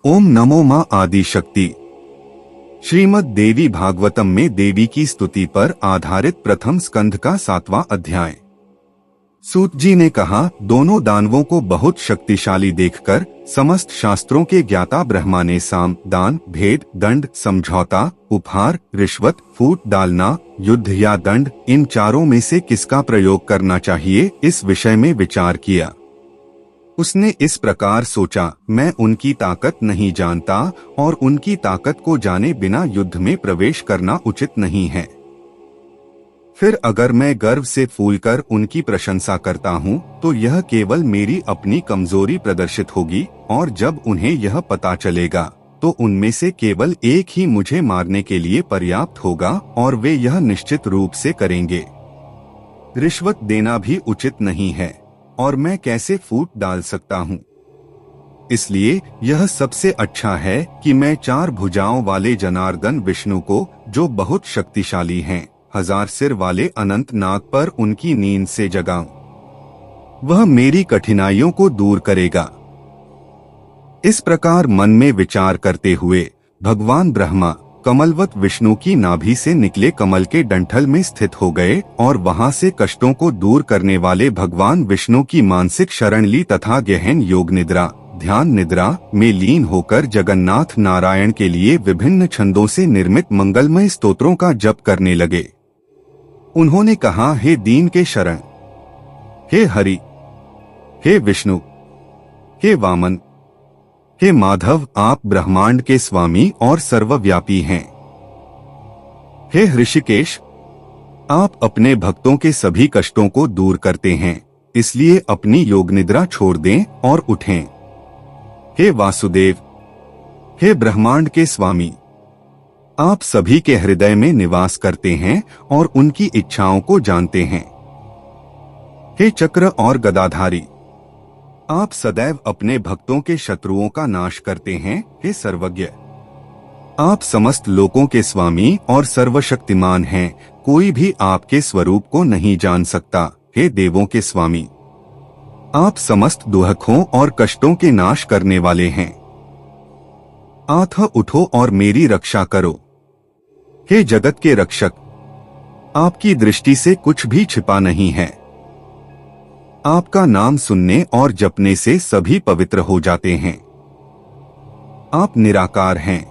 ओम नमो मां आदि शक्ति। श्रीमद् देवी भागवतम में देवी की स्तुति पर आधारित प्रथम स्कंध का 7वां अध्याय। सूत जी ने कहा, दोनों दानवों को बहुत शक्तिशाली देखकर समस्त शास्त्रों के ज्ञाता ब्रह्मा ने साम, दान, भेद, दंड, समझौता, उपहार, रिश्वत, फूट डालना, युद्ध या दंड, इन चारों में से किसका प्रयोग करना चाहिए, इस विषय में विचार किया। उसने इस प्रकार सोचा, मैं उनकी ताकत नहीं जानता और उनकी ताकत को जाने बिना युद्ध में प्रवेश करना उचित नहीं है। फिर अगर मैं गर्व से फूलकर उनकी प्रशंसा करता हूँ तो यह केवल मेरी अपनी कमजोरी प्रदर्शित होगी और जब उन्हें यह पता चलेगा तो उनमें से केवल एक ही मुझे मारने के लिए पर्याप्त होगा और वे यह निश्चित रूप से करेंगे। रिश्वत देना भी उचित नहीं है और मैं कैसे फूट डाल सकता हूँ। इसलिए यह सबसे अच्छा है कि मैं 4 भुजाओं वाले जनार्दन विष्णु को, जो बहुत शक्तिशाली हैं, 1000 सिर वाले अनंत नाग पर उनकी नींद से जगाऊं। वह मेरी कठिनाइयों को दूर करेगा। इस प्रकार मन में विचार करते हुए भगवान ब्रह्मा कमलवत विष्णु की नाभि से निकले कमल के डंठल में स्थित हो गए और वहां से कष्टों को दूर करने वाले भगवान विष्णु की मानसिक शरण ली तथा गहन योग निद्रा, ध्यान निद्रा में लीन होकर जगन्नाथ नारायण के लिए विभिन्न छंदों से निर्मित मंगलमय स्तोत्रों का जप करने लगे। उन्होंने कहा, हे दीन के शरण, हे हरि, हे विष्णु, हे वामन, हे माधव, आप ब्रह्मांड के स्वामी और सर्वव्यापी हैं। हे ऋषिकेश, आप अपने भक्तों के सभी कष्टों को दूर करते हैं, इसलिए अपनी योग निद्रा छोड़ दें और उठें। हे वासुदेव, हे ब्रह्मांड के स्वामी, आप सभी के हृदय में निवास करते हैं और उनकी इच्छाओं को जानते हैं। हे चक्र और गदाधारी, आप सदैव अपने भक्तों के शत्रुओं का नाश करते हैं। हे सर्वज्ञ, आप समस्त लोकों के स्वामी और सर्वशक्तिमान हैं, कोई भी आपके स्वरूप को नहीं जान सकता। हे देवों के स्वामी, आप समस्त दुखों और कष्टों के नाश करने वाले हैं। आठ उठो और मेरी रक्षा करो। हे जगत के रक्षक, आपकी दृष्टि से कुछ भी छिपा नहीं है। आपका नाम सुनने और जपने से सभी पवित्र हो जाते हैं। आप निराकार हैं,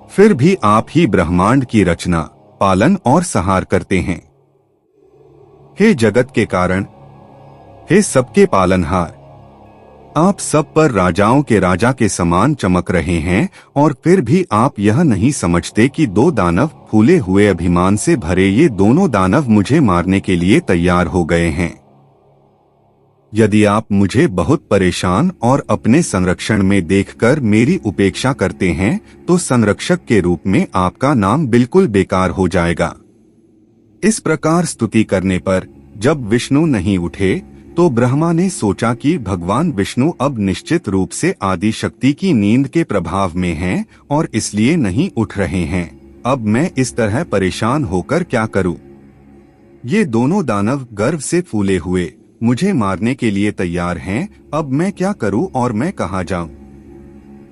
फिर भी आप ही ब्रह्मांड की रचना, पालन और संहार करते हैं। हे जगत के कारण, हे सबके पालनहार, आप सब पर राजाओं के राजा के समान चमक रहे हैं और फिर भी आप यह नहीं समझते कि 2 दानव, फूले हुए अभिमान से भरे ये दोनों दानव मुझे मारने के लिए तैयार हो गए हैं। यदि आप मुझे बहुत परेशान और अपने संरक्षण में देखकर मेरी उपेक्षा करते हैं तो संरक्षक के रूप में आपका नाम बिल्कुल बेकार हो जाएगा। इस प्रकार स्तुति करने पर जब विष्णु नहीं उठे तो ब्रह्मा ने सोचा कि भगवान विष्णु अब निश्चित रूप से आदि शक्ति की नींद के प्रभाव में हैं और इसलिए नहीं उठ रहे हैं। अब मैं इस तरह परेशान होकर क्या करूं? ये दोनों दानव गर्व से फूले हुए मुझे मारने के लिए तैयार हैं। अब मैं क्या करूं और मैं कहां जाऊं?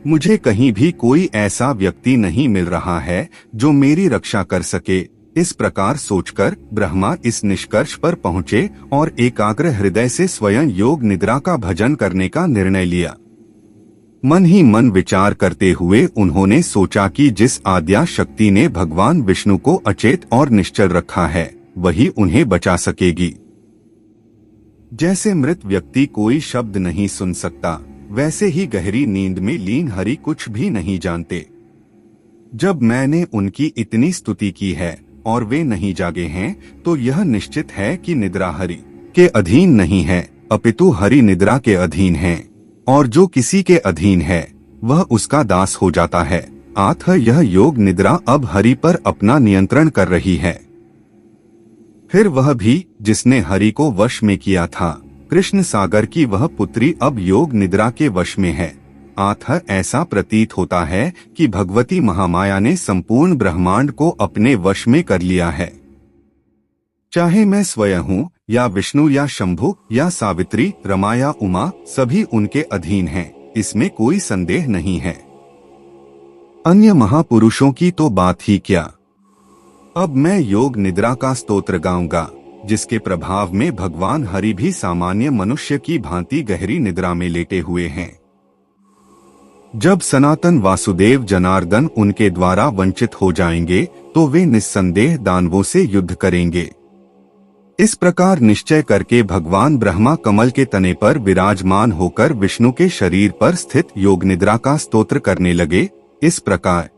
मुझे कहीं भी कोई ऐसा व्यक्ति नहीं मिल रहा है जो मेरी रक्षा कर सके। इस प्रकार सोचकर ब्रह्मा इस निष्कर्ष पर पहुंचे और एकाग्र हृदय से स्वयं योग निद्रा का भजन करने का निर्णय लिया। मन ही मन विचार करते हुए उन्होंने सोचा कि जिस आद्या शक्ति ने भगवान विष्णु को अचेत और निश्चल रखा है वही उन्हें बचा सकेगी। जैसे मृत व्यक्ति कोई शब्द नहीं सुन सकता, वैसे ही गहरी नींद में लीन हरि कुछ भी नहीं जानते। जब मैंने उनकी इतनी स्तुति की है और वे नहीं जागे हैं तो यह निश्चित है कि निद्रा हरि के अधीन नहीं है, अपितु हरि निद्रा के अधीन है और जो किसी के अधीन है वह उसका दास हो जाता है। आठ यह योग निद्रा अब हरि पर अपना नियंत्रण कर रही है। फिर वह भी जिसने हरि को वश में किया था, कृष्ण सागर की वह पुत्री अब योग निद्रा के वश में है। आठ ऐसा प्रतीत होता है कि भगवती महामाया ने संपूर्ण ब्रह्मांड को अपने वश में कर लिया है। चाहे मैं स्वयं हूँ या विष्णु या शंभु या सावित्री, रमा या उमा, सभी उनके अधीन हैं। इसमें कोई संदेह नहीं है। अन्य महापुरुषों की तो बात ही क्या। अब मैं योग निद्रा का स्तोत्र गाऊंगा, जिसके प्रभाव में भगवान हरि भी सामान्य मनुष्य की भांति गहरी निद्रा में लेटे हुए हैं। जब सनातन वासुदेव जनार्दन उनके द्वारा वंचित हो जाएंगे तो वे निस्संदेह दानवों से युद्ध करेंगे। इस प्रकार निश्चय करके भगवान ब्रह्मा कमल के तने पर विराजमान होकर विष्णु के शरीर पर स्थित योग निद्रा का स्तोत्र करने लगे। इस प्रकार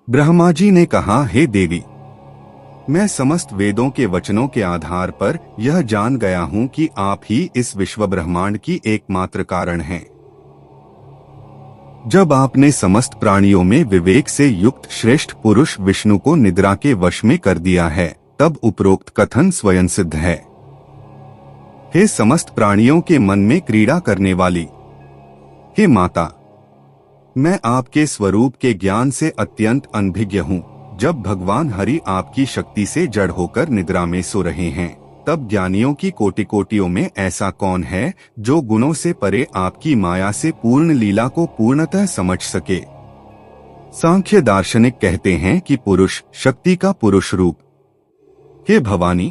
ब्रह्मा जी ने कहा, हे देवी, मैं समस्त वेदों के वचनों के आधार पर यह जान गया हूँ कि आप ही इस विश्व ब्रह्मांड की एकमात्र कारण हैं। जब आपने समस्त प्राणियों में विवेक से युक्त श्रेष्ठ पुरुष विष्णु को निद्रा के वश में कर दिया है, तब उपरोक्त कथन स्वयं सिद्ध है। हे समस्त प्राणियों के मन में क्रीड़ा करने वाली, हे माता, मैं आपके स्वरूप के ज्ञान से अत्यंत अनभिज्ञ हूँ। जब भगवान हरि आपकी शक्ति से जड़ होकर निद्रा में सो रहे हैं, तब ज्ञानियों की कोटि कोटियों में ऐसा कौन है जो गुणों से परे आपकी माया से पूर्ण लीला को पूर्णतः समझ सके। सांख्य दार्शनिक कहते हैं कि पुरुष शक्ति का पुरुष रूप। हे भवानी,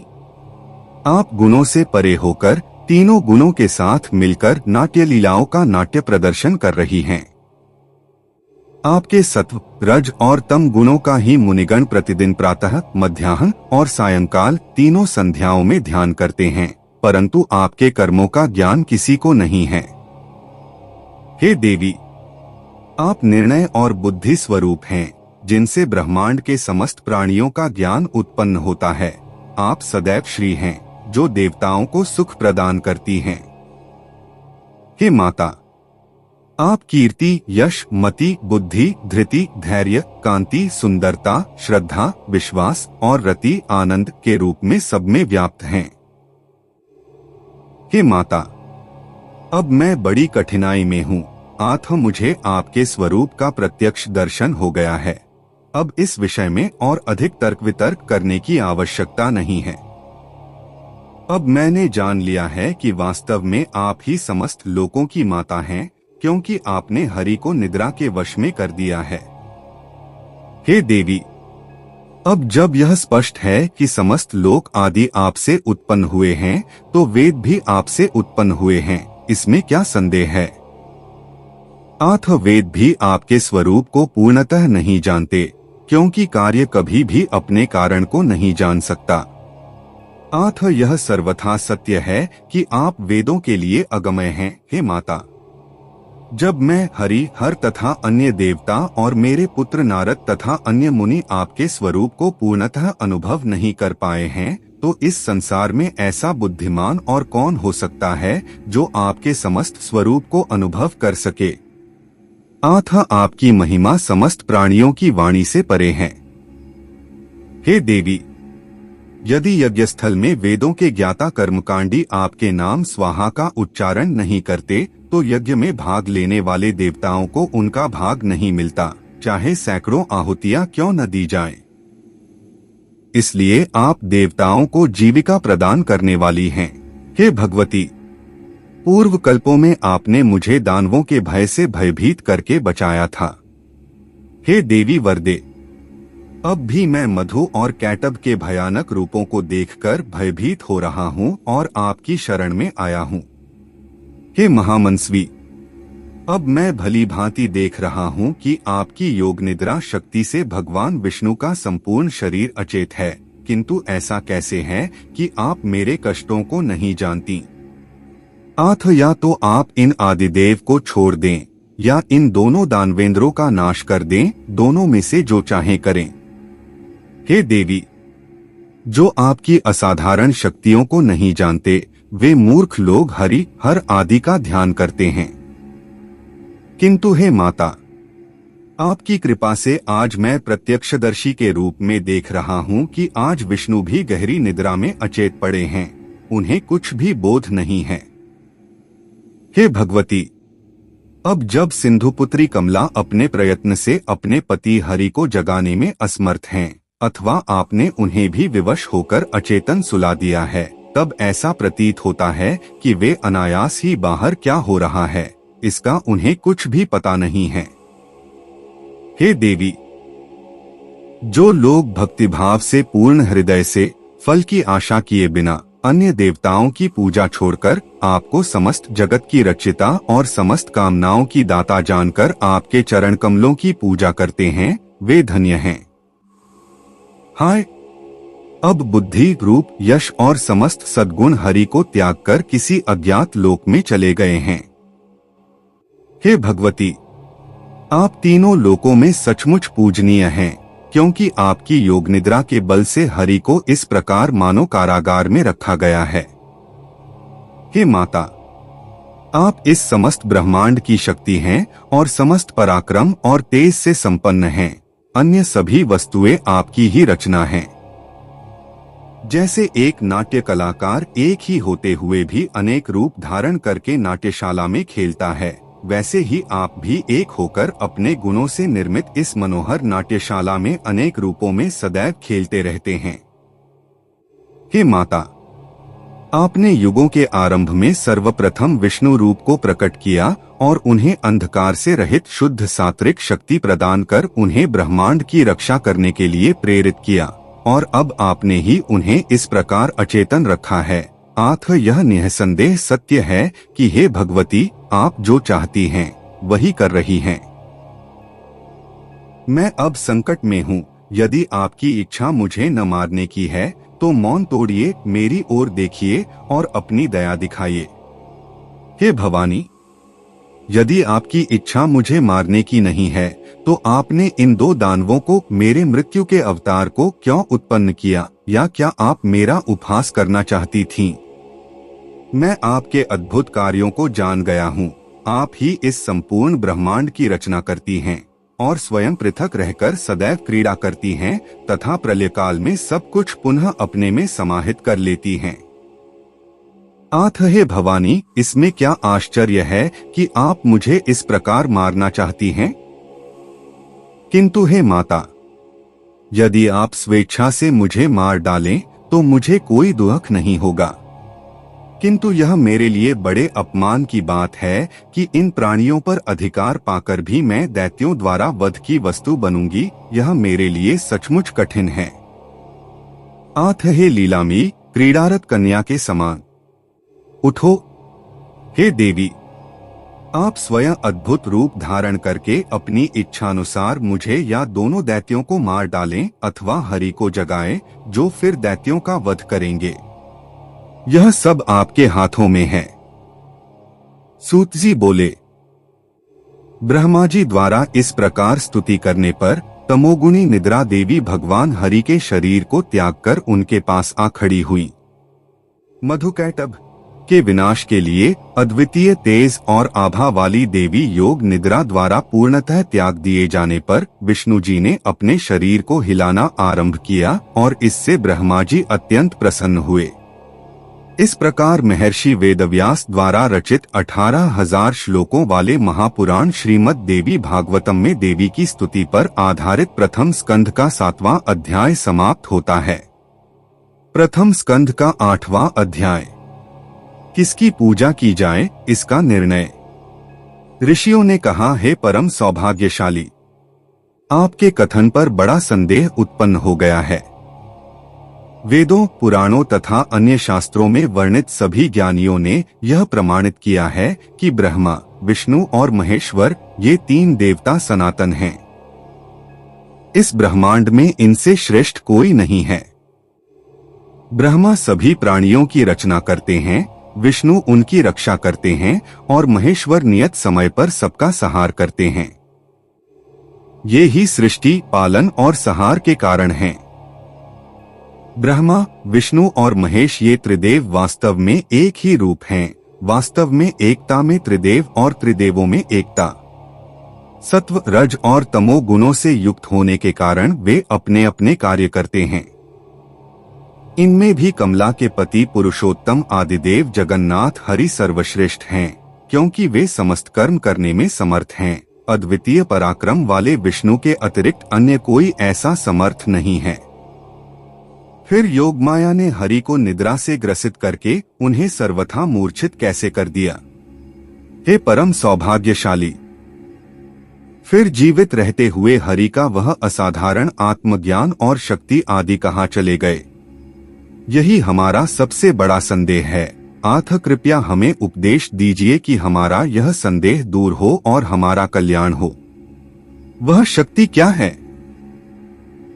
आप गुणों से परे होकर तीनों गुणों के साथ मिलकर नाट्य लीलाओं का नाट्य प्रदर्शन कर रही हैं। आपके सत्व, रज और तम गुणों का ही मुनिगण प्रतिदिन प्रातः, मध्याह्न और सायंकाल तीनों संध्याओं में ध्यान करते हैं, परंतु आपके कर्मों का ज्ञान किसी को नहीं है। हे देवी, आप निर्णय और बुद्धि स्वरूप हैं, जिनसे ब्रह्मांड के समस्त प्राणियों का ज्ञान उत्पन्न होता है। आप सदैव श्री हैं, जो देवताओं को सुख प्रदान करती हैं। हे माता, आप कीर्ति, यश, मति, बुद्धि, धृति, धैर्य, कांति, सुंदरता, श्रद्धा, विश्वास और रति, आनंद के रूप में सब में व्याप्त हैं। हे माता, अब मैं बड़ी कठिनाई में हूँ, अतः मुझे आपके स्वरूप का प्रत्यक्ष दर्शन हो गया है। अब इस विषय में और अधिक तर्क वितर्क करने की आवश्यकता नहीं है। अब मैंने जान लिया है कि वास्तव में आप ही समस्त लोकों की माता हैं, क्योंकि आपने हरि को निद्रा के वश में कर दिया है। हे देवी, अब जब यह स्पष्ट है कि समस्त लोक आदि आपसे उत्पन्न हुए हैं, तो वेद भी आपसे उत्पन्न हुए हैं, इसमें क्या संदेह है। अतः वेद भी आपके स्वरूप को पूर्णतः नहीं जानते, क्योंकि कार्य कभी भी अपने कारण को नहीं जान सकता। अतः यह सर्वथा सत्य है कि आप वेदों के लिए अगमय हैं। हे माता, जब मैं हरि, हर तथा अन्य देवता और मेरे पुत्र नारद तथा अन्य मुनि आपके स्वरूप को पूर्णतः अनुभव नहीं कर पाए हैं, तो इस संसार में ऐसा बुद्धिमान और कौन हो सकता है जो आपके समस्त स्वरूप को अनुभव कर सके। अतः आपकी महिमा समस्त प्राणियों की वाणी से परे है। हे देवी, यदि यज्ञस्थल में वेदों के ज्ञाता कर्मकांडी आपके नाम स्वाहा का उच्चारण नहीं करते, तो यज्ञ में भाग लेने वाले देवताओं को उनका भाग नहीं मिलता, चाहे सैकड़ों आहुतियां क्यों न दी जाएं। इसलिए आप देवताओं को जीविका प्रदान करने वाली हैं। हे भगवती, पूर्व कल्पों में आपने मुझे दानवों के भय से भयभीत करके बचाया था। हे देवी वरदे, अब भी मैं मधु और कैटब के भयानक रूपों को देखकर भयभीत हो रहा हूँ और आपकी शरण में आया हूँ। हे महामनस्वी, अब मैं भली भांति देख रहा हूँ कि आपकी योग निद्रा शक्ति से भगवान विष्णु का संपूर्ण शरीर अचेत है, किंतु ऐसा कैसे है कि आप मेरे कष्टों को नहीं जानती। अतः या तो आप इन आदिदेव को छोड़ दें, या इन दोनों दानवेंद्रों का नाश कर दें, दोनों में से जो चाहें करें। हे देवी, जो आपकी असाधारण शक्तियों को नहीं जानते, वे मूर्ख लोग हरि, हर आदि का ध्यान करते हैं। किंतु हे माता, आपकी कृपा से आज मैं प्रत्यक्षदर्शी के रूप में देख रहा हूँ कि आज विष्णु भी गहरी निद्रा में अचेत पड़े हैं, उन्हें कुछ भी बोध नहीं है। हे भगवती, अब जब सिंधुपुत्री कमला अपने प्रयत्न से अपने पति हरि को जगाने में असमर्थ हैं, अथवा आपने उन्हें भी विवश होकर अचेतन सुला दिया है, तब ऐसा प्रतीत होता है कि वे अनायास ही बाहर क्या हो रहा है, इसका उन्हें कुछ भी पता नहीं है। हे देवी, जो लोग भक्तिभाव से पूर्ण हृदय से फल की आशा किए बिना अन्य देवताओं की पूजा छोड़कर आपको समस्त जगत की रचिता और समस्त कामनाओं की दाता जानकर आपके चरण कमलों की पूजा करते हैं, वे धन्य हैं। हाय, अब बुद्धि, रूप, यश और समस्त सद्गुण हरि को त्याग कर किसी अज्ञात लोक में चले गए हैं। हे भगवती, आप तीनों लोकों में सचमुच पूजनीय हैं, क्योंकि आपकी योग निद्रा के बल से हरि को इस प्रकार मानो कारागार में रखा गया है। हे माता, आप इस समस्त ब्रह्मांड की शक्ति हैं और समस्त पराक्रम और तेज से संपन्न हैं। अन्य सभी वस्तुएं आपकी ही रचना हैं। जैसे एक नाट्य कलाकार एक ही होते हुए भी अनेक रूप धारण करके नाट्यशाला में खेलता है, वैसे ही आप भी एक होकर अपने गुणों से निर्मित इस मनोहर नाट्यशाला में अनेक रूपों में सदैव खेलते रहते हैं। हे माता, आपने युगों के आरंभ में सर्वप्रथम विष्णु रूप को प्रकट किया और उन्हें अंधकार से रहित शुद्ध सात्विक शक्ति प्रदान कर उन्हें ब्रह्मांड की रक्षा करने के लिए प्रेरित किया, और अब आपने ही उन्हें इस प्रकार अचेतन रखा है। अतः यह निःसंदेह सत्य है कि हे भगवती, आप जो चाहती हैं वही कर रही हैं। मैं अब संकट में हूँ। यदि आपकी इच्छा मुझे न मारने की है तो मौन तोड़िए, मेरी ओर देखिए और अपनी दया दिखाइए। हे भवानी, यदि आपकी इच्छा मुझे मारने की नहीं है तो आपने इन दो दानवों को, मेरे मृत्यु के अवतार को क्यों उत्पन्न किया, या क्या आप मेरा उपहास करना चाहती थीं? मैं आपके अद्भुत कार्यों को जान गया हूँ। आप ही इस संपूर्ण ब्रह्मांड की रचना करती हैं और स्वयं पृथक रहकर सदैव क्रीड़ा करती हैं तथा प्रलयकाल में सब कुछ पुनः अपने में समाहित कर लेती हैं। अतः हे भवानी, इसमें क्या आश्चर्य है कि आप मुझे इस प्रकार मारना चाहती हैं? किंतु हे माता, यदि आप स्वेच्छा से मुझे मार डालें तो मुझे कोई दुख नहीं होगा, किंतु यह मेरे लिए बड़े अपमान की बात है कि इन प्राणियों पर अधिकार पाकर भी मैं दैत्यों द्वारा वध की वस्तु बनूंगी। यह मेरे लिए सचमुच कठिन है। अतः हे लीलामी, क्रीड़ारत कन्या के समान उठो। हे देवी, आप स्वयं अद्भुत रूप धारण करके अपनी इच्छानुसार मुझे या दोनों दैत्यों को मार डालें अथवा हरि को जगाएं, जो फिर दैत्यों का वध करेंगे। यह सब आपके हाथों में है। सूत जी बोले, ब्रह्मा जी द्वारा इस प्रकार स्तुति करने पर तमोगुणी निद्रा देवी भगवान हरि के शरीर को त्याग कर उनके पास आ खड़ी हुई। मधुकैटभ के विनाश के लिए अद्वितीय तेज और आभा वाली देवी योग निद्रा द्वारा पूर्णतः त्याग दिए जाने पर विष्णु जी ने अपने शरीर को हिलाना आरंभ किया और इससे ब्रह्मा जी अत्यंत प्रसन्न हुए। इस प्रकार महर्षि वेदव्यास द्वारा रचित 18,000 श्लोकों वाले महापुराण श्रीमद् देवी भागवतम में देवी की स्तुति पर आधारित प्रथम स्कंध का 7वां अध्याय समाप्त होता है। प्रथम स्कंध का 8वां अध्याय, किसकी पूजा की जाए, इसका निर्णय। ऋषियों ने कहा, हे परम सौभाग्यशाली, आपके कथन पर बड़ा संदेह उत्पन्न हो गया है। वेदों, पुराणों तथा अन्य शास्त्रों में वर्णित सभी ज्ञानियों ने यह प्रमाणित किया है कि ब्रह्मा, विष्णु और महेश्वर ये तीन देवता सनातन हैं। इस ब्रह्मांड में इनसे श्रेष्ठ कोई नहीं है। ब्रह्मा सभी प्राणियों की रचना करते हैं, विष्णु उनकी रक्षा करते हैं और महेश्वर नियत समय पर सबका संहार करते हैं। ये ही सृष्टि, पालन और संहार के कारण हैं। ब्रह्मा, विष्णु और महेश ये त्रिदेव वास्तव में एक ही रूप हैं। वास्तव में एकता में त्रिदेव और त्रिदेवों में एकता। सत्व, रज और तमो गुणों से युक्त होने के कारण वे अपने अपने कार्य करते हैं। इनमें भी कमला के पति पुरुषोत्तम आदिदेव जगन्नाथ हरि सर्वश्रेष्ठ हैं, क्योंकि वे समस्त कर्म करने में समर्थ हैं। अद्वितीय पराक्रम वाले विष्णु के अतिरिक्त अन्य कोई ऐसा समर्थ नहीं है। फिर योगमाया ने हरि को निद्रा से ग्रसित करके उन्हें सर्वथा मूर्छित कैसे कर दिया? हे परम सौभाग्यशाली, फिर जीवित रहते हुए हरि का वह असाधारण आत्मज्ञान और शक्ति आदि कहाँ चले गए? यही हमारा सबसे बड़ा संदेह है। अतः कृपया हमें उपदेश दीजिए कि हमारा यह संदेह दूर हो और हमारा कल्याण हो। वह शक्ति क्या है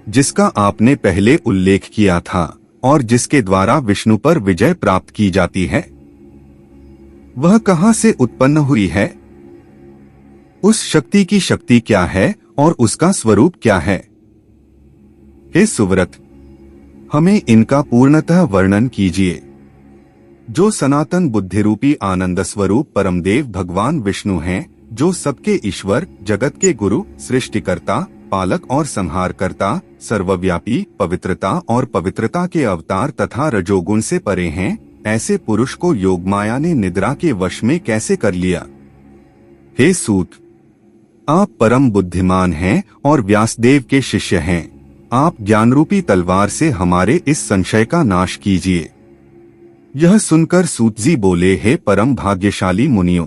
जिसका आपने पहले उल्लेख किया था और जिसके द्वारा विष्णु पर विजय प्राप्त की जाती है? वह कहाँ से उत्पन्न हुई है? उस शक्ति की शक्ति क्या है और उसका स्वरूप क्या है? हे सुव्रत, हमें इनका पूर्णतः वर्णन कीजिए। जो सनातन बुद्धिरूपी आनंद स्वरूप परमदेव भगवान विष्णु हैं, जो सबके ईश्वर, जगत के गुरु, सृष्टिकर्ता, पालक और संहारकर्ता, सर्वव्यापी, पवित्रता और पवित्रता के अवतार तथा रजोगुण से परे हैं, ऐसे पुरुष को योगमाया ने निद्रा के वश में कैसे कर लिया? हे सूत, आप परम बुद्धिमान हैं और व्यासदेव के शिष्य हैं। आप ज्ञानरूपी तलवार से हमारे इस संशय का नाश कीजिए। यह सुनकर सूतजी बोले, हे परम भाग्यशाली मुनियों,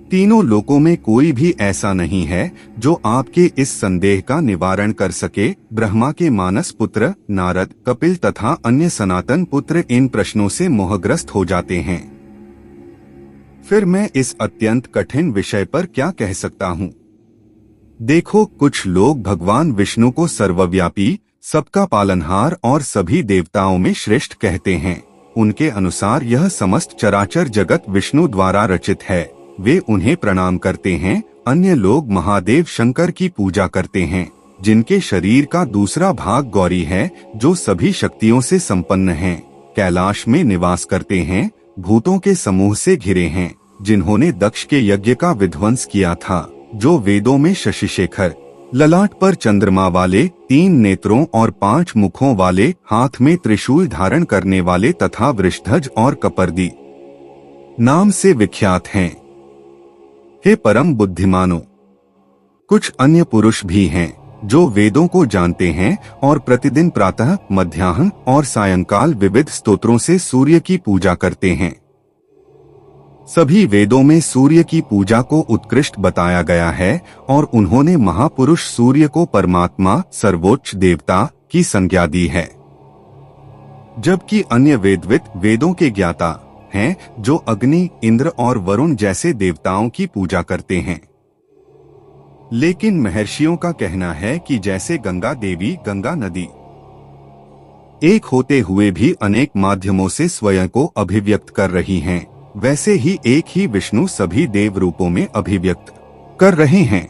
तीनों लोकों में कोई भी ऐसा नहीं है जो आपके इस संदेह का निवारण कर सके। ब्रह्मा के मानस पुत्र नारद, कपिल तथा अन्य सनातन पुत्र इन प्रश्नों से मोहग्रस्त हो जाते हैं। फिर मैं इस अत्यंत कठिन विषय पर क्या कह सकता हूँ? देखो, कुछ लोग भगवान विष्णु को सर्वव्यापी, सबका पालनहार और सभी देवताओं में श्रेष्ठ कहते हैं। उनके अनुसार यह समस्त चराचर जगत विष्णु द्वारा रचित है। वे उन्हें प्रणाम करते हैं। अन्य लोग महादेव शंकर की पूजा करते हैं, जिनके शरीर का दूसरा भाग गौरी है, जो सभी शक्तियों से संपन्न हैं, कैलाश में निवास करते हैं, भूतों के समूह से घिरे हैं, जिन्होंने दक्ष के यज्ञ का विध्वंस किया था, जो वेदों में शशिशेखर, ललाट पर चंद्रमा वाले, 3 नेत्रों और 5 मुखों वाले, हाथ में त्रिशूल धारण करने वाले तथा वृषध्वज और कपर्दी नाम से विख्यात हैं। हे परम बुद्धिमानों, कुछ अन्य पुरुष भी हैं जो वेदों को जानते हैं और प्रतिदिन प्रातः, मध्याह्न और सायंकाल विविध स्तोत्रों से सूर्य की पूजा करते हैं। सभी वेदों में सूर्य की पूजा को उत्कृष्ट बताया गया है और उन्होंने महापुरुष सूर्य को परमात्मा, सर्वोच्च देवता की संज्ञा दी है, जबकि अन्य वेदविद वेदों के ज्ञाता हैं जो अग्नि, इंद्र और वरुण जैसे देवताओं की पूजा करते हैं। लेकिन महर्षियों का कहना है कि जैसे गंगा देवी, गंगा नदी एक होते हुए भी अनेक माध्यमों से स्वयं को अभिव्यक्त कर रही हैं, वैसे ही एक ही विष्णु सभी देव रूपों में अभिव्यक्त कर रहे हैं।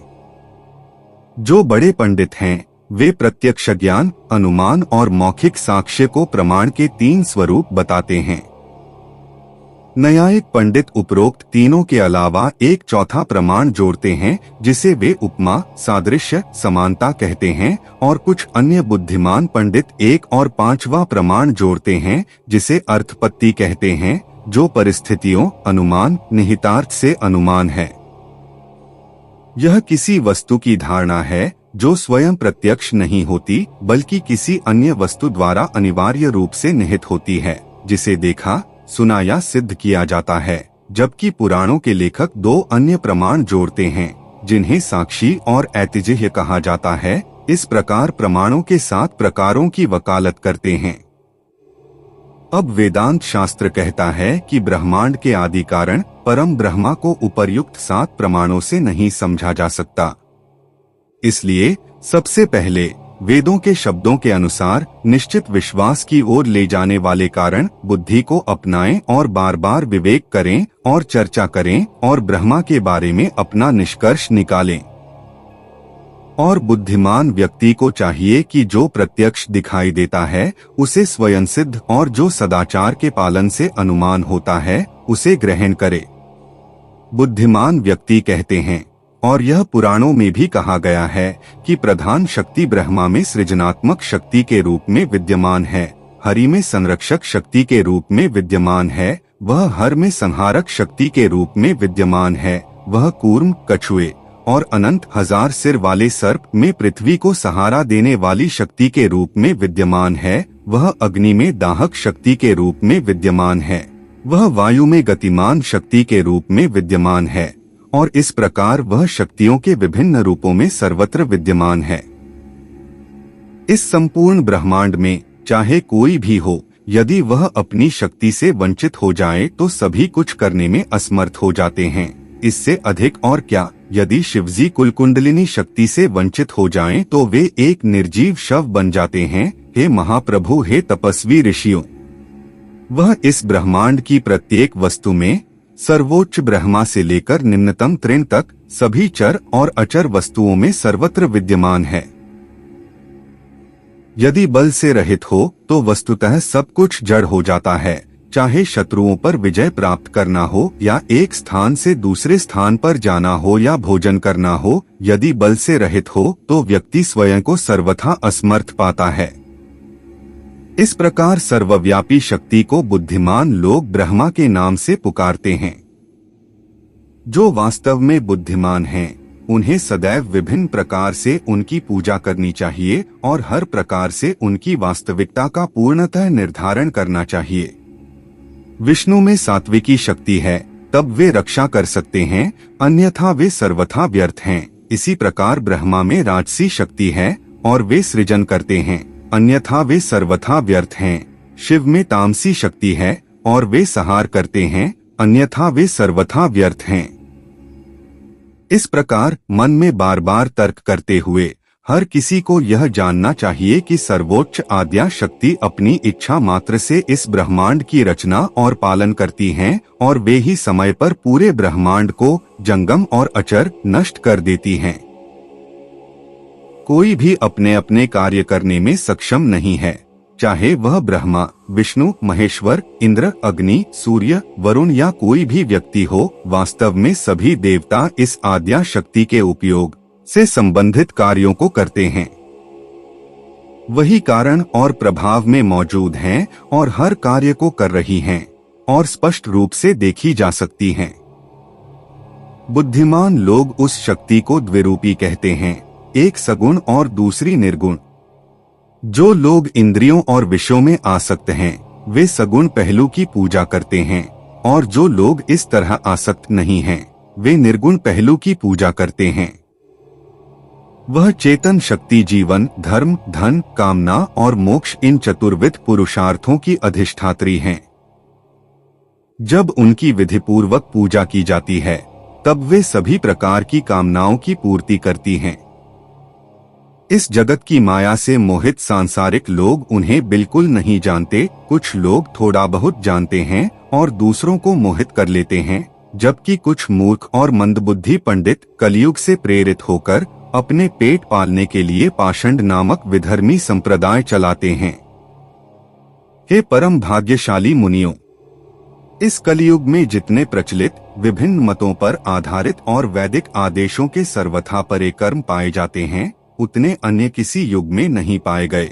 जो बड़े पंडित हैं, वे प्रत्यक्ष ज्ञान, अनुमान और मौखिक साक्ष्य को प्रमाण के 3 स्वरूप बताते हैं। न्यायिक पंडित उपरोक्त तीनों के अलावा एक चौथा प्रमाण जोड़ते हैं, जिसे वे उपमा, सादृश्य, समानता कहते हैं, और कुछ अन्य बुद्धिमान पंडित एक और 5वां प्रमाण जोड़ते हैं, जिसे अर्थपत्ति कहते हैं, जो परिस्थितियों, अनुमान, निहितार्थ से अनुमान है। यह किसी वस्तु की धारणा है जो स्वयं प्रत्यक्ष नहीं होती, बल्कि किसी अन्य वस्तु द्वारा अनिवार्य रूप से निहित होती है, जिसे देखा, सुना या सिद्ध किया जाता है। जबकि पुराणों के लेखक 2 अन्य प्रमाण जोड़ते हैं, जिन्हें साक्षी और ऐतिह्य कहा जाता है। इस प्रकार प्रमाणों के 7 प्रकारों की वकालत करते हैं। अब वेदांत शास्त्र कहता है कि ब्रह्मांड के आदि कारण परम ब्रह्मा को उपर्युक्त 7 प्रमाणों से नहीं समझा जा सकता। इसलिए सबसे पहले वेदों के शब्दों के अनुसार निश्चित विश्वास की ओर ले जाने वाले कारण बुद्धि को अपनाएं और बार बार विवेक करें और चर्चा करें और ब्रह्मा के बारे में अपना निष्कर्ष निकालें। और बुद्धिमान व्यक्ति को चाहिए कि जो प्रत्यक्ष दिखाई देता है उसे स्वयं सिद्ध और जो सदाचार के पालन से अनुमान होता है उसे ग्रहण करे। बुद्धिमान व्यक्ति कहते हैं, और यह पुराणों में भी कहा गया है कि प्रधान शक्ति ब्रह्मा में सृजनात्मक शक्ति के रूप में विद्यमान है, हरि में संरक्षक शक्ति के रूप में विद्यमान है, वह हर में संहारक शक्ति के रूप में विद्यमान है, वह कूर्म, कछुए और अनंत 1000 सिर वाले सर्प में पृथ्वी को सहारा देने वाली शक्ति के रूप में विद्यमान है, वह अग्नि में दाहक शक्ति के रूप में विद्यमान है, वह वायु में गतिमान शक्ति के रूप में विद्यमान है और इस प्रकार वह शक्तियों के विभिन्न रूपों में सर्वत्र विद्यमान है। इस संपूर्ण ब्रह्मांड में चाहे कोई भी हो, यदि वह अपनी शक्ति से वंचित हो जाए तो सभी कुछ करने में असमर्थ हो जाते हैं। इससे अधिक और क्या, यदि शिवजी कुलकुंडलिनी शक्ति से वंचित हो जाएं तो वे एक निर्जीव शव बन जाते हैं। हे महाप्रभु, हे तपस्वी ऋषियों, वह इस ब्रह्मांड की प्रत्येक वस्तु में सर्वोच्च ब्रह्मा से लेकर निम्नतम तृण तक सभी चर और अचर वस्तुओं में सर्वत्र विद्यमान है। यदि बल से रहित हो तो वस्तुतः सब कुछ जड़ हो जाता है। चाहे शत्रुओं पर विजय प्राप्त करना हो या एक स्थान से दूसरे स्थान पर जाना हो या भोजन करना हो, यदि बल से रहित हो तो व्यक्ति स्वयं को सर्वथा असमर्थ पाता है। इस प्रकार सर्वव्यापी शक्ति को बुद्धिमान लोग ब्रह्मा के नाम से पुकारते हैं। जो वास्तव में बुद्धिमान हैं, उन्हें सदैव विभिन्न प्रकार से उनकी पूजा करनी चाहिए और हर प्रकार से उनकी वास्तविकता का पूर्णतः निर्धारण करना चाहिए। विष्णु में सात्विकी शक्ति है, तब वे रक्षा कर सकते हैं, अन्यथा वे सर्वथा व्यर्थ हैं। इसी प्रकार ब्रह्मा में राजसी शक्ति है और वे सृजन करते हैं, अन्यथा वे सर्वथा व्यर्थ हैं। शिव में तामसी शक्ति है और वे संहार करते हैं, अन्यथा वे सर्वथा व्यर्थ हैं। इस प्रकार मन में बार बार तर्क करते हुए हर किसी को यह जानना चाहिए कि सर्वोच्च आद्या शक्ति अपनी इच्छा मात्र से इस ब्रह्मांड की रचना और पालन करती हैं और वे ही समय पर पूरे ब्रह्मांड को जंगम और अचर नष्ट कर देती हैं। कोई भी अपने अपने कार्य करने में सक्षम नहीं है, चाहे वह ब्रह्मा, विष्णु, महेश्वर, इंद्र, अग्नि, सूर्य, वरुण या कोई भी व्यक्ति हो। वास्तव में सभी देवता इस आद्या शक्ति के उपयोग से संबंधित कार्यों को करते हैं। वही कारण और प्रभाव में मौजूद हैं और हर कार्य को कर रही हैं और स्पष्ट रूप से देखी जा सकती हैं। बुद्धिमान लोग उस शक्ति को द्विरूपी कहते हैं, एक सगुण और दूसरी निर्गुण। जो लोग इंद्रियों और विषयों में आसक्त हैं, वे सगुण पहलू की पूजा करते हैं और जो लोग इस तरह आसक्त नहीं हैं, वे निर्गुण पहलू की पूजा करते हैं। वह चेतन शक्ति जीवन, धर्म, धन, कामना और मोक्ष इन चतुर्विध पुरुषार्थों की अधिष्ठात्री हैं। जब उनकी विधिपूर्वक पूजा की जाती है, तब वे सभी प्रकार की कामनाओं की पूर्ति करती हैं। इस जगत की माया से मोहित सांसारिक लोग उन्हें बिल्कुल नहीं जानते। कुछ लोग थोड़ा बहुत जानते हैं और दूसरों को मोहित कर लेते हैं, जबकि कुछ मूर्ख और मंदबुद्धि पंडित कलयुग से प्रेरित होकर अपने पेट पालने के लिए पाषंड नामक विधर्मी संप्रदाय चलाते हैं। हे परम भाग्यशाली मुनियों, इस कलयुग में जितने प्रचलित विभिन्न मतों पर आधारित और वैदिक आदेशों के सर्वथा परे कर्म पाए जाते हैं, उतने अन्य किसी युग में नहीं पाए गए।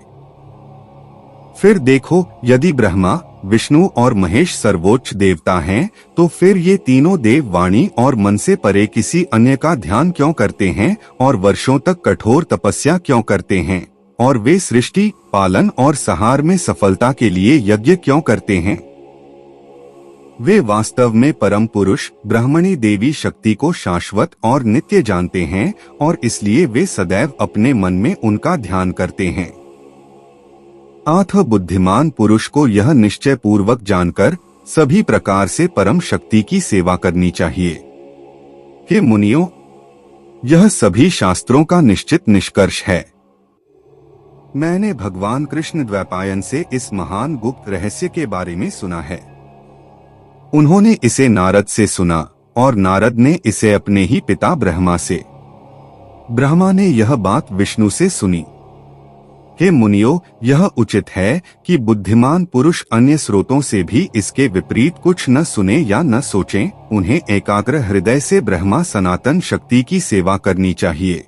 फिर देखो, यदि ब्रह्मा, विष्णु और महेश सर्वोच्च देवता हैं, तो फिर ये तीनों देव वाणी और मन से परे किसी अन्य का ध्यान क्यों करते हैं और वर्षों तक कठोर तपस्या क्यों करते हैं, और वे सृष्टि, पालन और संहार में सफलता के लिए यज्ञ क्यों करते हैं? वे वास्तव में परम पुरुष ब्रह्मणी देवी शक्ति को शाश्वत और नित्य जानते हैं और इसलिए वे सदैव अपने मन में उनका ध्यान करते हैं। अथ बुद्धिमान पुरुष को यह निश्चय पूर्वक जानकर सभी प्रकार से परम शक्ति की सेवा करनी चाहिए। हे मुनियों, यह सभी शास्त्रों का निश्चित निष्कर्ष है। मैंने भगवान कृष्ण द्वैपायन से इस महान गुप्त रहस्य के बारे में सुना है। उन्होंने इसे नारद से सुना और नारद ने इसे अपने ही पिता ब्रह्मा से। ब्रह्मा ने यह बात विष्णु से सुनी। हे मुनियों, यह उचित है कि बुद्धिमान पुरुष अन्य स्रोतों से भी इसके विपरीत कुछ न सुने या न सोचें। उन्हें एकाग्र हृदय से ब्रह्मा सनातन शक्ति की सेवा करनी चाहिए।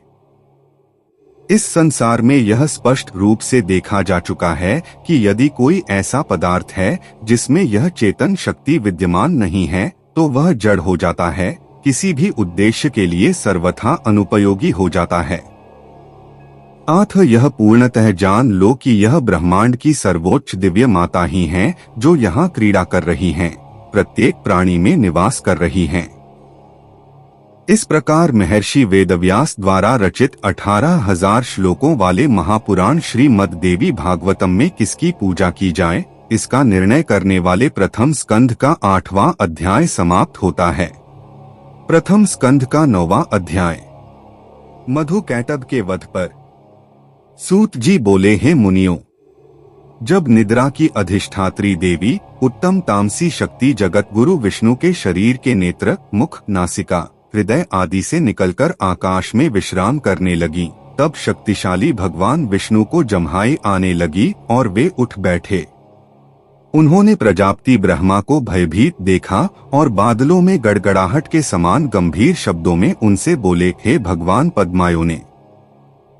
इस संसार में यह स्पष्ट रूप से देखा जा चुका है कि यदि कोई ऐसा पदार्थ है जिसमें यह चेतन शक्ति विद्यमान नहीं है, तो वह जड़ हो जाता है, किसी भी उद्देश्य के लिए सर्वथा अनुपयोगी हो जाता है। अथ यह पूर्णतः जान लो कि यह ब्रह्मांड की सर्वोच्च दिव्य माता ही हैं, जो यहाँ क्रीड़ा कर रही हैं। प्रत्येक प्राणी में निवास कर रही हैं। इस प्रकार महर्षि वेदव्यास द्वारा रचित 18,000 श्लोकों वाले महापुराण श्रीमद् देवी भागवतम में किसकी पूजा की जाए, इसका निर्णय करने वाले प्रथम स्कंध का 8वां अध्याय समाप्त होता है। प्रथम स्कंध का 9वां अध्याय। मधु कैटभ के वध पर। सूत जी बोले, हे मुनियों, जब निद्रा की अधिष्ठात्री देवी उत्तम तामसी शक्ति जगत गुरु विष्णु के शरीर के नेत्र, मुख, नासिका, हृदय आदि से निकलकर आकाश में विश्राम करने लगी, तब शक्तिशाली भगवान विष्णु को जम्हाई आने लगी और वे उठ बैठे। उन्होंने प्रजापति ब्रह्मा को भयभीत देखा और बादलों में गड़गड़ाहट के समान गंभीर शब्दों में उनसे बोले, हे भगवान पद्मायोने,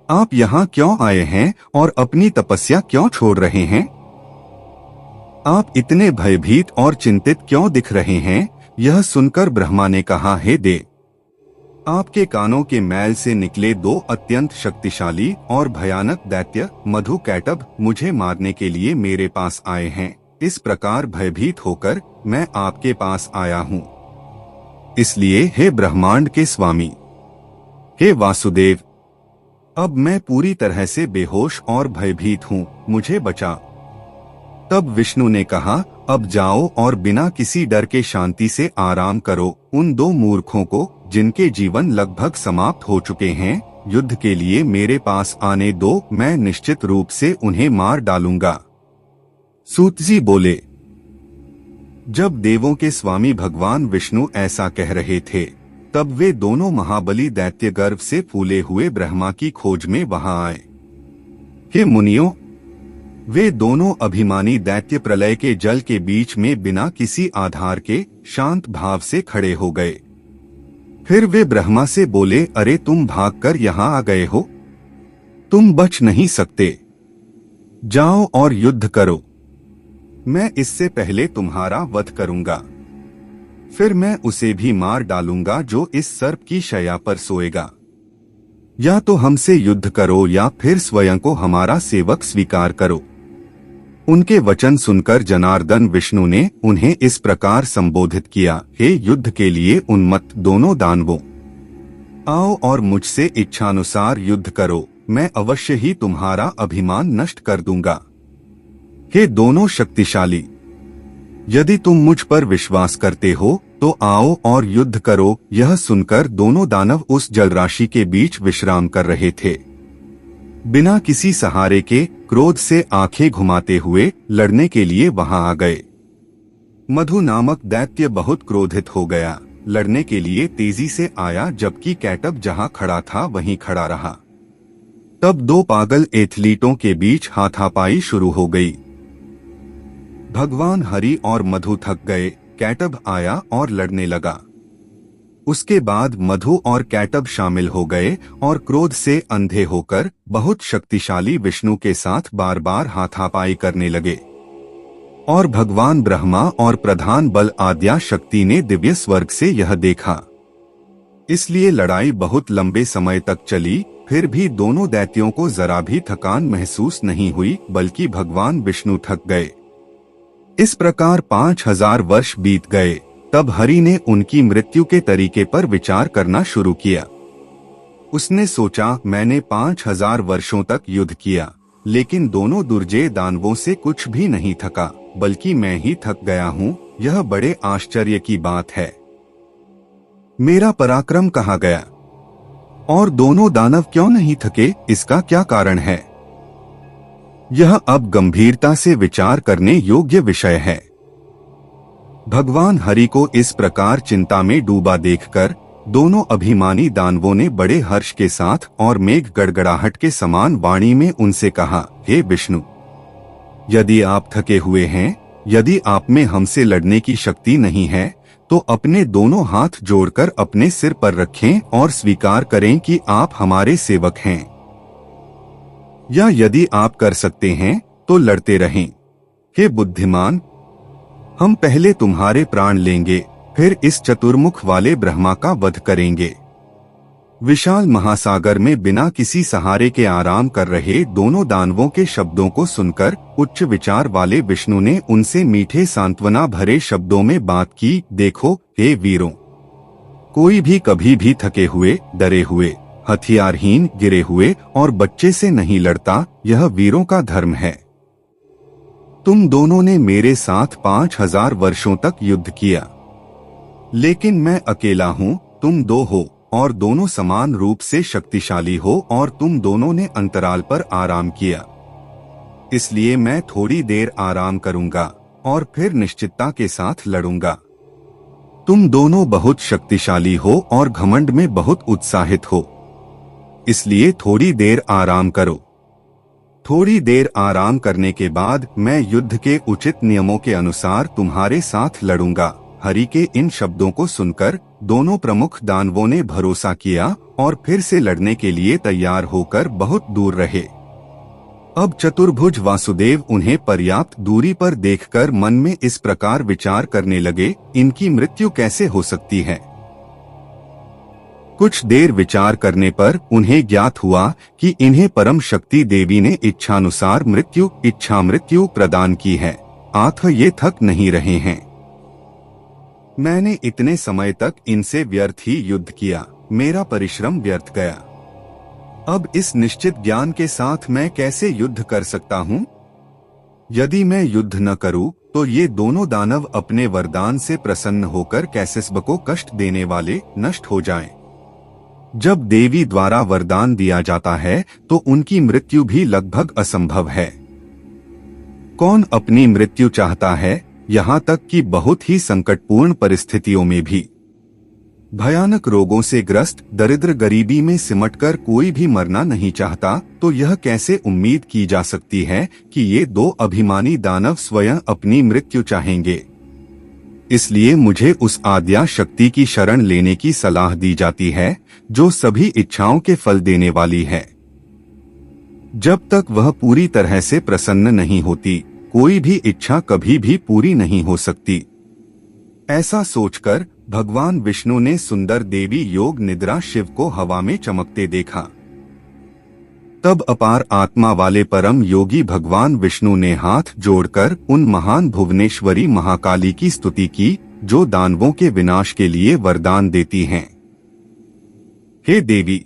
आप यहाँ क्यों आए हैं और अपनी तपस्या क्यों छोड़ रहे हैं? आप इतने भयभीत और चिंतित क्यों दिख रहे हैं? यह सुनकर ब्रह्मा ने कहा, हे देव, आपके कानों के मैल से निकले 2 अत्यंत शक्तिशाली और भयानक दैत्य मधु कैटभ मुझे मारने के लिए मेरे पास आए हैं। इस प्रकार भयभीत होकर मैं आपके पास आया हूँ। इसलिए हे ब्रह्मांड के स्वामी, हे वासुदेव, अब मैं पूरी तरह से बेहोश और भयभीत हूँ, मुझे बचा। तब विष्णु ने कहा, अब जाओ और बिना किसी डर के शांति से आराम करो। उन 2 मूर्खों को, जिनके जीवन लगभग समाप्त हो चुके हैं, युद्ध के लिए मेरे पास आने दो, मैं निश्चित रूप से उन्हें मार डालूंगा। सूत जी बोले, जब देवों के स्वामी भगवान विष्णु ऐसा कह रहे थे, तब वे दोनों महाबली दैत्य गर्व से फूले हुए ब्रह्मा की खोज में वहां आए। हे मुनियों, वे दोनों अभिमानी दैत्य प्रलय के जल के बीच में बिना किसी आधार के शांत भाव से खड़े हो गए। फिर वे ब्रह्मा से बोले, अरे तुम भागकर यहाँ आ गए हो, तुम बच नहीं सकते, जाओ और युद्ध करो। मैं इससे पहले तुम्हारा वध करूंगा, फिर मैं उसे भी मार डालूंगा जो इस सर्प की शैया पर सोएगा। या तो हमसे युद्ध करो या फिर स्वयं को हमारा सेवक स्वीकार करो। उनके वचन सुनकर जनार्दन विष्णु ने उन्हें इस प्रकार संबोधित किया, हे युद्ध के लिए उन्मत्त दोनों दानवों, आओ और मुझसे इच्छानुसार युद्ध करो, मैं अवश्य ही तुम्हारा अभिमान नष्ट कर दूंगा। हे दोनों शक्तिशाली, यदि तुम मुझ पर विश्वास करते हो तो आओ और युद्ध करो। यह सुनकर दोनों दानव उस जलराशि के बीच विश्राम कर रहे थे। बिना किसी सहारे के क्रोध से आंखें घुमाते हुए लड़ने के लिए वहां आ गए। मधु नामक दैत्य बहुत क्रोधित हो गया, लड़ने के लिए तेजी से आया, जबकि कैटभ जहां खड़ा था वहीं खड़ा रहा। तब 2 पागल एथलीटों के बीच हाथापाई शुरू हो गई। भगवान हरि और मधु थक गए, कैटभ आया और लड़ने लगा। उसके बाद मधु और कैटभ शामिल हो गए और क्रोध से अंधे होकर बहुत शक्तिशाली विष्णु के साथ बार बार हाथापाई करने लगे। और भगवान ब्रह्मा और प्रधान बल आद्या शक्ति ने दिव्य स्वर्ग से यह देखा। इसलिए लड़ाई बहुत लंबे समय तक चली, फिर भी दोनों दैत्यों को जरा भी थकान महसूस नहीं हुई, बल्कि भगवान विष्णु थक गए। इस प्रकार 5000 वर्ष बीत गए। तब हरि ने उनकी मृत्यु के तरीके पर विचार करना शुरू किया। उसने सोचा, मैंने 5000 वर्षों तक युद्ध किया, लेकिन दोनों दुर्जय दानवों से कुछ भी नहीं थका, बल्कि मैं ही थक गया हूँ। यह बड़े आश्चर्य की बात है। मेरा पराक्रम कहाँ गया? और दोनों दानव क्यों नहीं थके? इसका क्या कारण है? यह अब गंभीरता से विचार करने योग्य विषय है। भगवान हरि को इस प्रकार चिंता में डूबा देखकर दोनों अभिमानी दानवों ने बड़े हर्ष के साथ और मेघ गड़गड़ाहट के समान वाणी में उनसे कहा, हे विष्णु, यदि आप थके हुए हैं, यदि आप में हमसे लड़ने की शक्ति नहीं है, तो अपने दोनों हाथ जोड़कर अपने सिर पर रखें और स्वीकार करें कि आप हमारे सेवक हैं। या यदि आप कर सकते हैं तो लड़ते रहें। हे बुद्धिमान, हम पहले तुम्हारे प्राण लेंगे, फिर इस चतुर्मुख वाले ब्रह्मा का वध करेंगे। विशाल महासागर में बिना किसी सहारे के आराम कर रहे दोनों दानवों के शब्दों को सुनकर उच्च विचार वाले विष्णु ने उनसे मीठे सांत्वना भरे शब्दों में बात की। देखो हे वीरों, कोई भी कभी भी थके हुए, डरे हुए, हथियारहीन, गिरे हुए और बच्चे से नहीं लड़ता। यह वीरों का धर्म है। तुम दोनों ने मेरे साथ 5000 वर्षों तक युद्ध किया, लेकिन मैं अकेला हूँ, तुम दो हो और दोनों समान रूप से शक्तिशाली हो और तुम दोनों ने अंतराल पर आराम किया। इसलिए मैं थोड़ी देर आराम करूंगा और फिर निश्चितता के साथ लड़ूंगा। तुम दोनों बहुत शक्तिशाली हो और घमंड में बहुत उत्साहित हो, इसलिए थोड़ी देर आराम करो। थोड़ी देर आराम करने के बाद मैं युद्ध के उचित नियमों के अनुसार तुम्हारे साथ लड़ूंगा। हरि के इन शब्दों को सुनकर दोनों प्रमुख दानवों ने भरोसा किया और फिर से लड़ने के लिए तैयार होकर बहुत दूर रहे। अब चतुर्भुज वासुदेव उन्हें पर्याप्त दूरी पर देखकर मन में इस प्रकार विचार करने लगे, इनकी मृत्यु कैसे हो सकती है। कुछ देर विचार करने पर उन्हें ज्ञात हुआ कि इन्हें परम शक्ति देवी ने इच्छानुसार इच्छा मृत्यु प्रदान की है। आठ ये थक नहीं रहे हैं। मैंने इतने समय तक इनसे व्यर्थ ही युद्ध किया, मेरा परिश्रम व्यर्थ गया। अब इस निश्चित ज्ञान के साथ मैं कैसे युद्ध कर सकता हूँ? यदि मैं युद्ध न करूँ तो ये दोनों दानव अपने वरदान से प्रसन्न होकर कैसस्ब को कष्ट देने वाले नष्ट हो जाएं। जब देवी द्वारा वरदान दिया जाता है तो उनकी मृत्यु भी लगभग असंभव है। कौन अपनी मृत्यु चाहता है? यहाँ तक कि बहुत ही संकटपूर्ण परिस्थितियों में भी। भयानक रोगों से ग्रस्त, दरिद्र गरीबी में सिमटकर कोई भी मरना नहीं चाहता, तो यह कैसे उम्मीद की जा सकती है कि ये दो अभिमानी दानव स्वयं अपनी मृत्यु चाहेंगे। इसलिए मुझे उस आद्या शक्ति की शरण लेने की सलाह दी जाती है जो सभी इच्छाओं के फल देने वाली है। जब तक वह पूरी तरह से प्रसन्न नहीं होती, कोई भी इच्छा कभी भी पूरी नहीं हो सकती। ऐसा सोचकर भगवान विष्णु ने सुंदर देवी योग निद्रा शिव को हवा में चमकते देखा। तब अपार आत्मा वाले परम योगी भगवान विष्णु ने हाथ जोड़कर उन महान भुवनेश्वरी महाकाली की स्तुति की जो दानवों के विनाश के लिए वरदान देती हैं। हे देवी,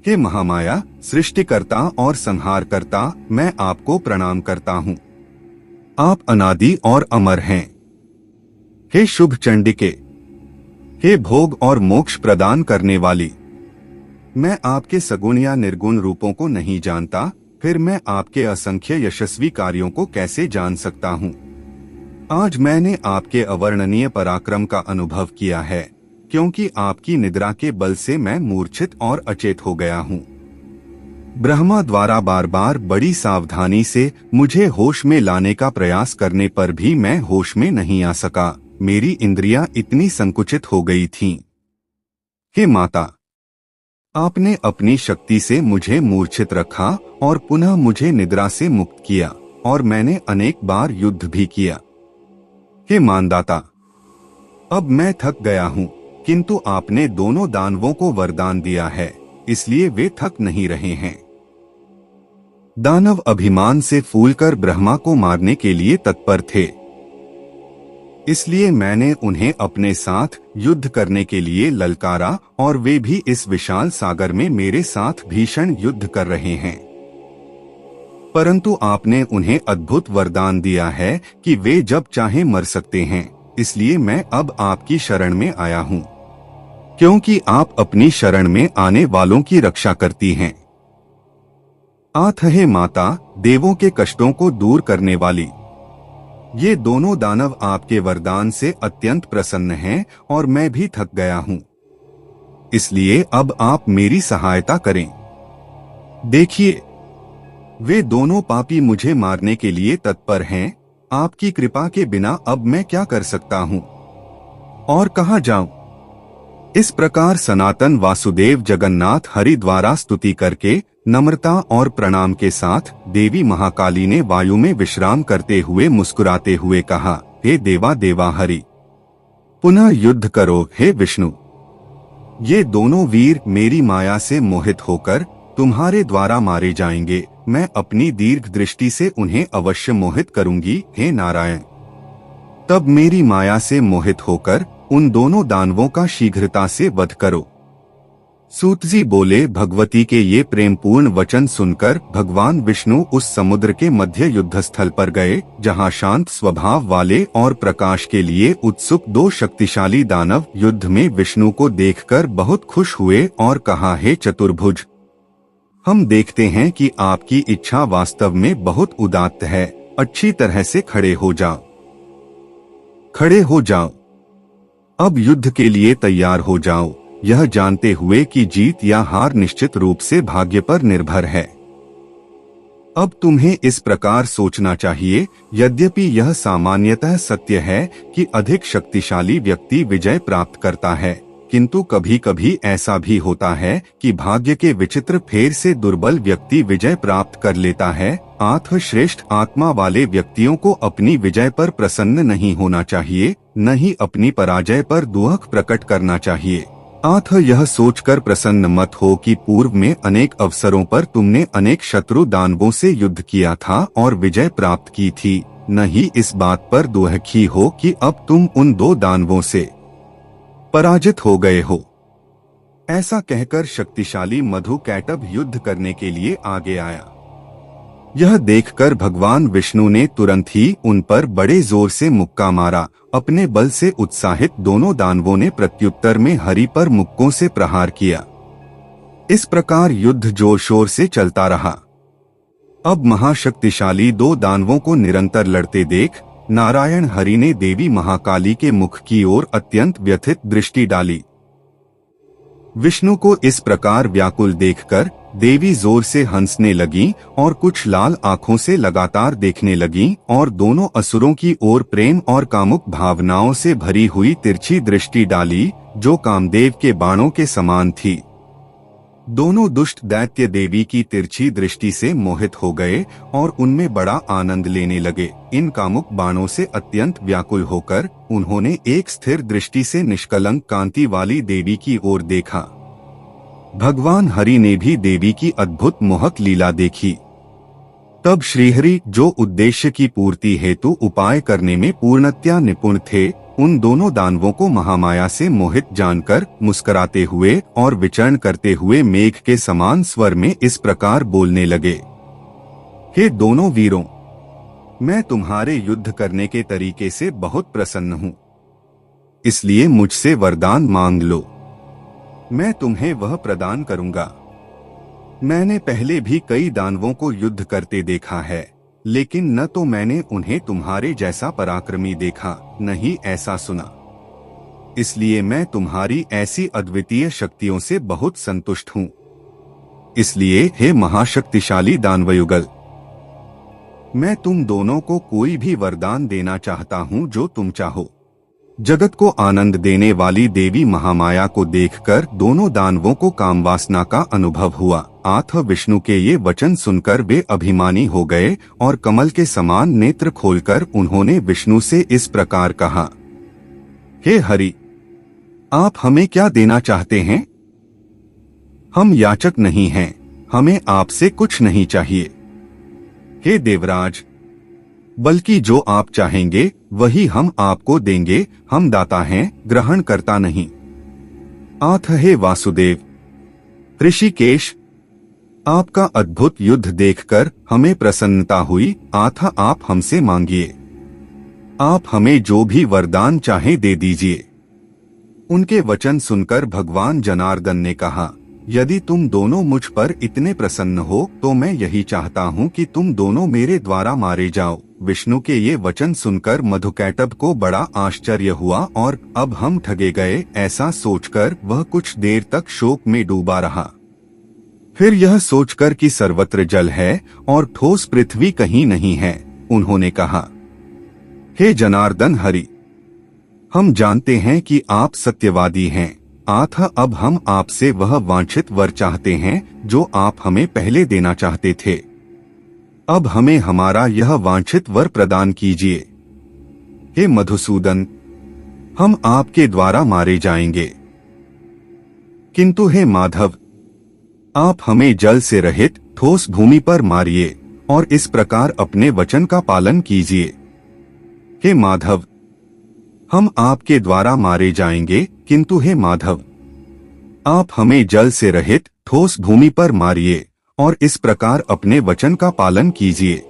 हे महामाया, सृष्टिकर्ता और संहारकर्ता, मैं आपको प्रणाम करता हूँ। आप अनादि और अमर हैं। हे शुभ चंडिके, हे भोग और मोक्ष प्रदान करने वाली, मैं आपके सगुण या निर्गुण रूपों को नहीं जानता, फिर मैं आपके असंख्य यशस्वी कार्यों को कैसे जान सकता हूँ। आज मैंने आपके अवर्णनीय पराक्रम का अनुभव किया है, क्योंकि आपकी निद्रा के बल से मैं मूर्छित और अचेत हो गया हूँ। ब्रह्मा द्वारा बार बार बड़ी सावधानी से मुझे होश में लाने का प्रयास करने पर भी मैं होश में नहीं आ सका। मेरी इंद्रियां इतनी संकुचित हो गई थीं। हे माता, आपने अपनी शक्ति से मुझे मूर्छित रखा और पुनः मुझे निद्रा से मुक्त किया और मैंने अनेक बार युद्ध भी किया। हे मानदाता, अब मैं थक गया हूँ, किंतु आपने दोनों दानवों को वरदान दिया है, इसलिए वे थक नहीं रहे हैं। दानव अभिमान से फूलकर ब्रह्मा को मारने के लिए तत्पर थे, इसलिए मैंने उन्हें अपने साथ युद्ध करने के लिए ललकारा और वे भी इस विशाल सागर में मेरे साथ भीषण युद्ध कर रहे हैं। परंतु आपने उन्हें अद्भुत वरदान दिया है कि वे जब चाहे मर सकते हैं, इसलिए मैं अब आपकी शरण में आया हूँ, क्योंकि आप अपनी शरण में आने वालों की रक्षा करती हैं। आठ हे माता, देवों के कष्टों को दूर करने वाली, ये दोनों दानव आपके वरदान से अत्यंत प्रसन्न हैं और मैं भी थक गया हूँ, इसलिए अब आप मेरी सहायता करें। देखिए, वे दोनों पापी मुझे मारने के लिए तत्पर हैं। आपकी कृपा के बिना अब मैं क्या कर सकता हूँ और कहाँ जाऊं? इस प्रकार सनातन वासुदेव जगन्नाथ हरि द्वारा स्तुति करके नम्रता और प्रणाम के साथ देवी महाकाली ने वायु में विश्राम करते हुए मुस्कुराते हुए कहा, हे देवा देवा हरि, पुनः युद्ध करो हे विष्णु। ये दोनों वीर मेरी माया से मोहित होकर तुम्हारे द्वारा मारे जाएंगे। मैं अपनी दीर्घ दृष्टि से उन्हें अवश्य मोहित करूंगी, हे नारायण। तब मेरी माया से मोहित होकर उन दोनों दानवों का शीघ्रता से वध करो। सूत जी बोले, भगवती के ये प्रेमपूर्ण वचन सुनकर भगवान विष्णु उस समुद्र के मध्य युद्धस्थल पर गए, जहां शांत स्वभाव वाले और प्रकाश के लिए उत्सुक दो शक्तिशाली दानव युद्ध में विष्णु को देखकर बहुत खुश हुए और कहा, हे चतुर्भुज, हम देखते हैं कि आपकी इच्छा वास्तव में बहुत उदात्त है। अच्छी तरह से खड़े हो जाओ। खड़े हो जाओ। अब युद्ध के लिए तैयार हो जाओ, यह जानते हुए कि जीत या हार निश्चित रूप से भाग्य पर निर्भर है। अब तुम्हें इस प्रकार सोचना चाहिए, यद्यपि यह सामान्यतः सत्य है कि अधिक शक्तिशाली व्यक्ति विजय प्राप्त करता है, किंतु कभी कभी ऐसा भी होता है कि भाग्य के विचित्र फेर से दुर्बल व्यक्ति विजय प्राप्त कर लेता है। अतः श्रेष्ठ आत्मा वाले व्यक्तियों को अपनी विजय पर प्रसन्न नहीं होना चाहिए, न ही अपनी पराजय पर दुख प्रकट करना चाहिए। अतः यह सोचकर प्रसन्न मत हो कि पूर्व में अनेक अवसरों पर तुमने अनेक शत्रु दानवों से युद्ध किया था और विजय प्राप्त की थी। न ही इस बात पर दुखी हो कि अब तुम उन दो दानवों से पराजित हो गए हो। ऐसा कहकर शक्तिशाली मधुकैटभ युद्ध करने के लिए आगे आया। यह देखकर भगवान विष्णु ने तुरंत ही उन पर बड़े जोर से मुक्का मारा। अपने बल से उत्साहित दोनों दानवों ने प्रत्युत्तर में हरि पर मुक्कों से प्रहार किया। इस प्रकार युद्ध जोर शोर से चलता रहा। अब महाशक्तिशाली दो दानवों को निरंतर लड़ते देख नारायण हरि ने देवी महाकाली के मुख की ओर अत्यंत व्यथित दृष्टि डाली। विष्णु को इस प्रकार व्याकुल देखकर देवी जोर से हंसने लगीं और कुछ लाल आंखों से लगातार देखने लगीं और दोनों असुरों की ओर प्रेम और कामुक भावनाओं से भरी हुई तिरछी दृष्टि डाली, जो कामदेव के बाणों के समान थी। दोनों दुष्ट दैत्य देवी की तिरछी दृष्टि से मोहित हो गए और उनमें बड़ा आनंद लेने लगे। इन कामुक बाणों से अत्यंत व्याकुल होकर उन्होंने एक स्थिर दृष्टि से निष्कलंक कांति वाली देवी की ओर देखा। भगवान हरि ने भी देवी की अद्भुत मोहक लीला देखी। तब श्रीहरि, जो उद्देश्य की पूर्ति हेतु उपाय करने में पूर्णतया निपुण थे, उन दोनों दानवों को महामाया से मोहित जानकर मुस्कुराते हुए और विचरण करते हुए मेघ के समान स्वर में इस प्रकार बोलने लगे, हे दोनों वीरों, मैं तुम्हारे युद्ध करने के तरीके से बहुत प्रसन्न हूँ, इसलिए मुझसे वरदान मांग लो, मैं तुम्हें वह प्रदान करूंगा। मैंने पहले भी कई दानवों को युद्ध करते देखा है, लेकिन न तो मैंने उन्हें तुम्हारे जैसा पराक्रमी देखा, न ही ऐसा सुना। इसलिए मैं तुम्हारी ऐसी अद्वितीय शक्तियों से बहुत संतुष्ट हूँ। इसलिए हे महाशक्तिशाली दानवयुगल, मैं तुम दोनों को कोई भी वरदान देना चाहता हूँ जो तुम चाहो। जगत को आनंद देने वाली देवी महामाया को देखकर दोनों दानवों को कामवासना का अनुभव हुआ। अतः विष्णु के ये वचन सुनकर वे अभिमानी हो गए और कमल के समान नेत्र खोलकर उन्होंने विष्णु से इस प्रकार कहा, हे हरि, आप हमें क्या देना चाहते हैं? हम याचक नहीं हैं, हमें आपसे कुछ नहीं चाहिए। हे देवराज, बल्कि जो आप चाहेंगे वही हम आपको देंगे। हम दाता हैं, ग्रहण करता नहीं। अतः हे वासुदेव, ऋषिकेश, आपका अद्भुत युद्ध देखकर हमें प्रसन्नता हुई। अतः आप हमसे मांगिए, आप हमें जो भी वरदान चाहे दे दीजिए। उनके वचन सुनकर भगवान जनार्दन ने कहा, यदि तुम दोनों मुझ पर इतने प्रसन्न हो तो मैं यही चाहता हूँ कि तुम दोनों मेरे द्वारा मारे जाओ। विष्णु के ये वचन सुनकर मधुकैटभ को बड़ा आश्चर्य हुआ और अब हम ठगे गए ऐसा सोचकर वह कुछ देर तक शोक में डूबा रहा। फिर यह सोचकर कि सर्वत्र जल है और ठोस पृथ्वी कहीं नहीं है, उन्होंने कहा, हे जनार्दन हरि, हम जानते हैं कि आप सत्यवादी हैं। अतः अब हम आपसे वह वांछित वर चाहते हैं जो आप हमें पहले देना चाहते थे। अब हमें हमारा यह वांछित वर प्रदान कीजिए। हे मधुसूदन, हम आपके द्वारा मारे जाएंगे। किंतु हे माधव, आप हमें जल से रहित ठोस भूमि पर मारिए और इस प्रकार अपने वचन का पालन कीजिए। हे माधव, हम आपके द्वारा मारे जाएंगे, किंतु हे माधव, आप हमें जल से रहित ठोस भूमि पर मारिए और इस प्रकार अपने वचन का पालन कीजिए।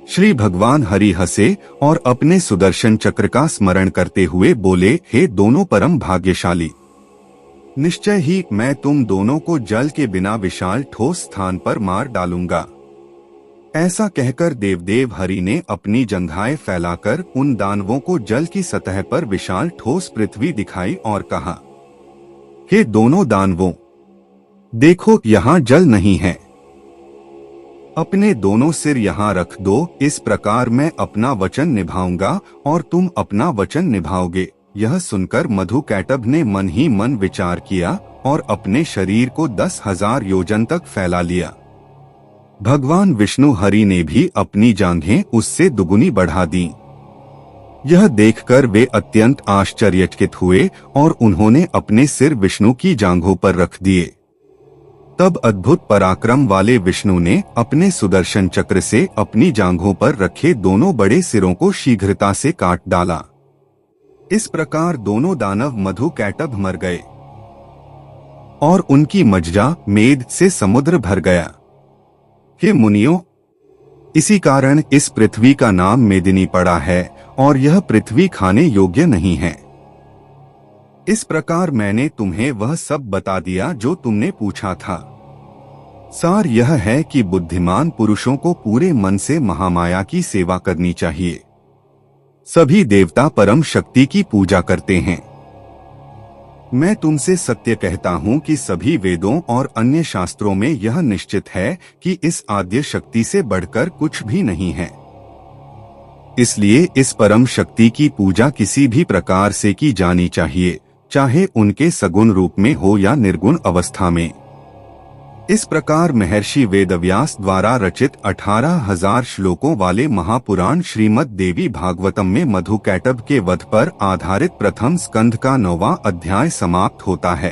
श्री भगवान हरि हंसे और अपने सुदर्शन चक्र का स्मरण करते हुए बोले, हे दोनों परम भाग्यशाली, निश्चय ही मैं तुम दोनों को जल के बिना विशाल ठोस स्थान पर मार डालूंगा। ऐसा कहकर देवदेव हरि ने अपनी जंघाएं फैलाकर उन दानवों को जल की सतह पर विशाल ठोस पृथ्वी दिखाई और कहा, हे दोनों दानवों, देखो यहाँ जल नहीं है, अपने दोनों सिर यहाँ रख दो, इस प्रकार मैं अपना वचन निभाऊंगा और तुम अपना वचन निभाओगे। यह सुनकर मधुकैटभ ने मन ही मन विचार किया और अपने शरीर को 10,000 योजन तक फैला लिया। भगवान विष्णु हरि ने भी अपनी जांघें उससे दुगुनी बढ़ा दी। यह देखकर वे अत्यंत आश्चर्यचकित हुए और उन्होंने अपने सिर विष्णु की जांघों पर रख दिए। तब अद्भुत पराक्रम वाले विष्णु ने अपने सुदर्शन चक्र से अपनी जांघों पर रखे दोनों बड़े सिरों को शीघ्रता से काट डाला। इस प्रकार दोनों दानव मधुकैटभ मर गए और उनकी मज्जा मेद से समुद्र भर गया। हे मुनियों, इसी कारण इस पृथ्वी का नाम मेदिनी पड़ा है और यह पृथ्वी खाने योग्य नहीं है। इस प्रकार मैंने तुम्हें वह सब बता दिया जो तुमने पूछा था। सार यह है कि बुद्धिमान पुरुषों को पूरे मन से महामाया की सेवा करनी चाहिए। सभी देवता परम शक्ति की पूजा करते हैं। मैं तुमसे सत्य कहता हूँ कि सभी वेदों और अन्य शास्त्रों में यह निश्चित है कि इस आद्य शक्ति से बढ़कर कुछ भी नहीं है। इसलिए इस परम शक्ति की पूजा किसी भी प्रकार से की जानी चाहिए, चाहे उनके सगुण रूप में हो या निर्गुण अवस्था में। इस प्रकार महर्षि वेदव्यास द्वारा रचित 18,000 श्लोकों वाले महापुराण श्रीमद् देवी भागवतम में मधुकैटभ के वध पर आधारित प्रथम स्कंध का 9वां अध्याय समाप्त होता है।